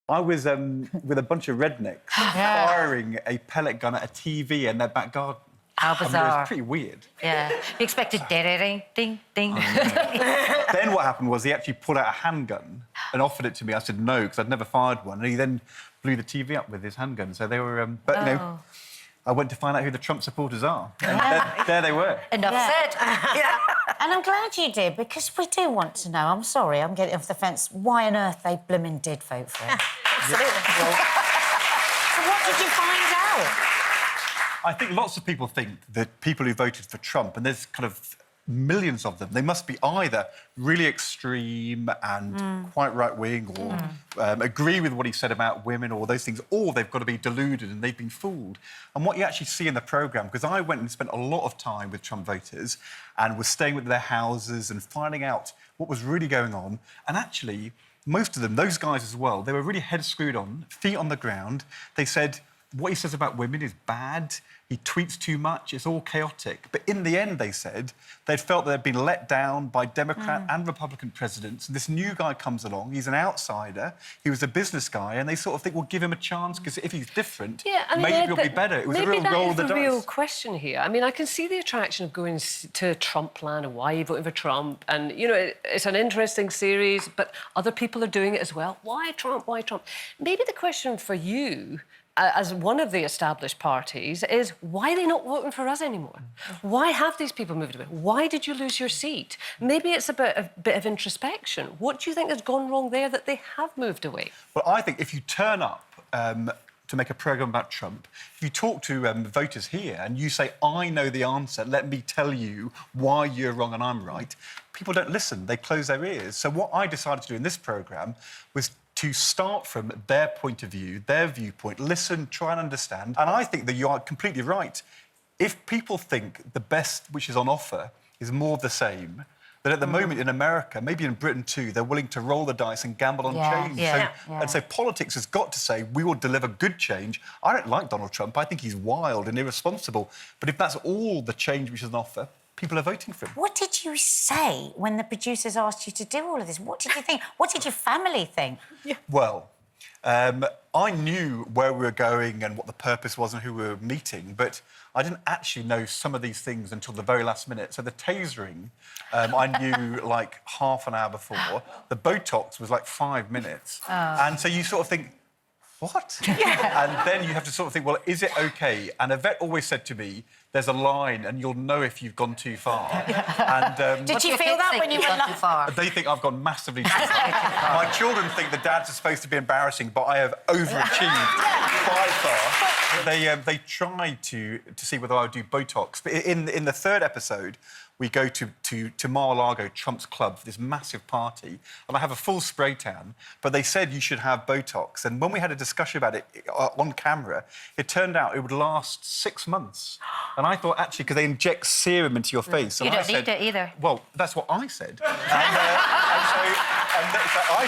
I was with a bunch of rednecks firing a pellet gun at a TV in their back garden. How bizarre. I mean, it was pretty weird. Yeah. You expected ding, ding, ding. Then what happened was he actually pulled out a handgun and offered it to me. I said no, because I'd never fired one. And he then blew the TV up with his handgun. So they were... But, you know, I went to find out who the Trump supporters are. And there they were. Enough said. Yeah. And I'm glad you did, because we do want to know, I'm sorry, I'm getting off the fence, why on earth they blooming did vote for him. Absolutely. So what did you find out? I think lots of people think that people who voted for Trump, and there's kind of millions of them, they must be either really extreme and quite right-wing or agree with what he said about women or those things, or they've got to be deluded and they've been fooled. And what you actually see in the programme, because I went and spent a lot of time with Trump voters and was staying with their houses and finding out what was really going on, and actually, most of them, those guys as well, they were really head screwed on, feet on the ground. They said... what he says about women is bad, he tweets too much, it's all chaotic. But in the end, they said, they'd felt they'd been let down by Democrat and Republican presidents. And this new guy comes along, he's an outsider, he was a business guy, and they sort of think, well, give him a chance, because if he's different, maybe he'll be better. It was a real roll of the dice. Maybe that is the real question here. I mean, I can see the attraction of going to Trumpland and why you voting for Trump. And, you know, it's an interesting series, but other people are doing it as well. Why Trump? Why Trump? Maybe the question for you... as one of the established parties, is why are they not voting for us anymore? Why have these people moved away? Why did you lose your seat? Maybe it's a bit of introspection. What do you think has gone wrong there that they have moved away? Well, I think if you turn up to make a programme about Trump, if you talk to voters here and you say, I know the answer, let me tell you why you're wrong and I'm right, people don't listen. They close their ears. So what I decided to do in this programme was to start from their point of view, their viewpoint, listen, try and understand. And I think that you are completely right. If people think the best which is on offer is more of the same, then at the moment in America, maybe in Britain too, they're willing to roll the dice and gamble on change. And so politics has got to say, we will deliver good change. I don't like Donald Trump. I think he's wild and irresponsible. But if that's all the change which is on offer, people are voting for him. What did you say when the producers asked you to do all of this? What did you think? What did your family think? Well, I knew where we were going and what the purpose was and who we were meeting, but I didn't actually know some of these things until the very last minute. So the tasering, I knew like half an hour before. The botox was like 5 minutes. And so you sort of think, what? And then you have to sort of think, well, is it OK? And a vet always said to me, there's a line and you'll know if you've gone too far. And, did you feel that when you went too far? They think I've gone massively too far. My children think the dads are supposed to be embarrassing, but I have overachieved quite far. They tried to see whether I would do Botox. But in the third episode, we go to Mar-a-Lago, Trump's club, for this massive party, and I have a full spray tan, but they said you should have Botox. And when we had a discussion about it on camera, it turned out it would last 6 months. And I thought, actually, because they inject serum into your face... You don't need it either. Well, that's what I said. So I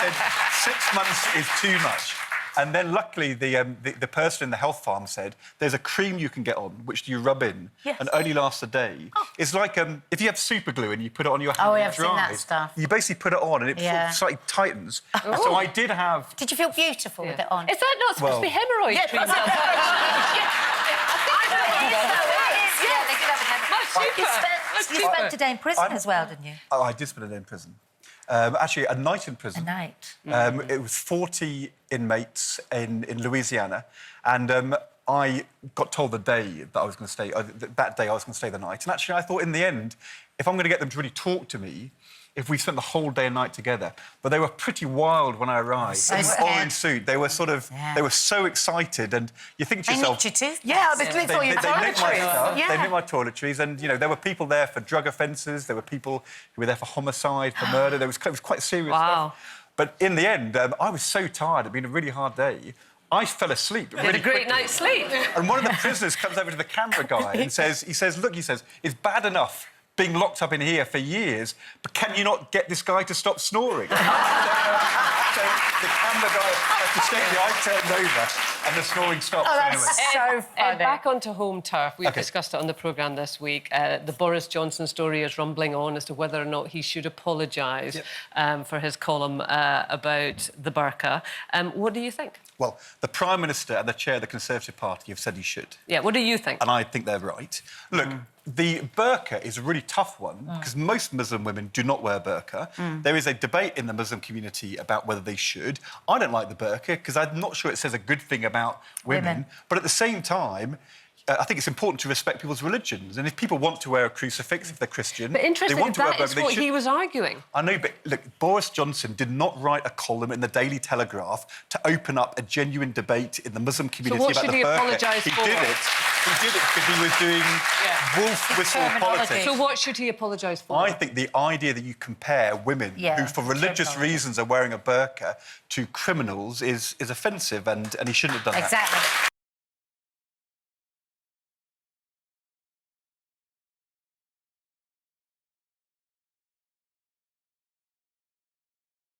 said 6 months is too much. And then, luckily, the person in the health farm said, there's a cream you can get on, which you rub in, and only lasts a day. It's like if you have super glue and you put it on your hand and it dries, seen that stuff. you basically put it on and it sort of slightly tightens. So I did have... Did you feel beautiful with it on? Is that not supposed to be hemorrhoid cream? You spent today in prison as well, didn't you? Oh, I did spend a day in prison. Actually, a night in prison. A night. It was 40 inmates in Louisiana, and I got told the day that I was going to stay, that day I was going to stay the night. And actually, I thought in the end, if I'm going to get them to really talk to me, if we spent the whole day and night together. But they were pretty wild when I arrived. So they were all in suit. They were sort of... They were so excited, and you think to yourself... They nicked your tooth? Yeah, they nicked all your They nicked my toiletries. stuff. They nicked my toiletries, and, you know, there were people there for drug offences, there were people who were there for homicide, for murder. It was quite serious stuff. But in the end, I was so tired. It'd been a really hard day. I fell asleep really Had a great quickly. night's sleep. And one of the prisoners comes over to the camera guy and says, look, it's bad enough being locked up in here for years, but can you not get this guy to stop snoring? So the camera guy has to shake the eye turned over and the snoring stops. Oh, that's so funny. Back onto home turf. We've OK. discussed it on the programme this week. The Boris Johnson story is rumbling on as to whether or not he should apologise for his column about the burqa. What do you think? Well, the Prime Minister and the Chair of the Conservative Party have said he should. Yeah, what do you think? And I think they're right. Look, the burqa is a really tough one because most Muslim women do not wear burqa. There is a debate in the Muslim community about whether they should. I don't like the burqa because I'm not sure it says a good thing about women. But at the same time, I think it's important to respect people's religions. And if people want to wear a crucifix, if they're Christian, But interesting, they want to wear a that is burqa, what they should. he was arguing. I know, but look, Boris Johnson did not write a column in the Daily Telegraph to open up a genuine debate in the Muslim community what about should the he burqa. apologise He for? did it. He did it because he was doing wolf whistle Terminology. politics. So what should he apologise for? I think the idea that you compare women who, for religious reasons, are wearing a burqa to criminals is offensive, and he shouldn't have done that. Exactly.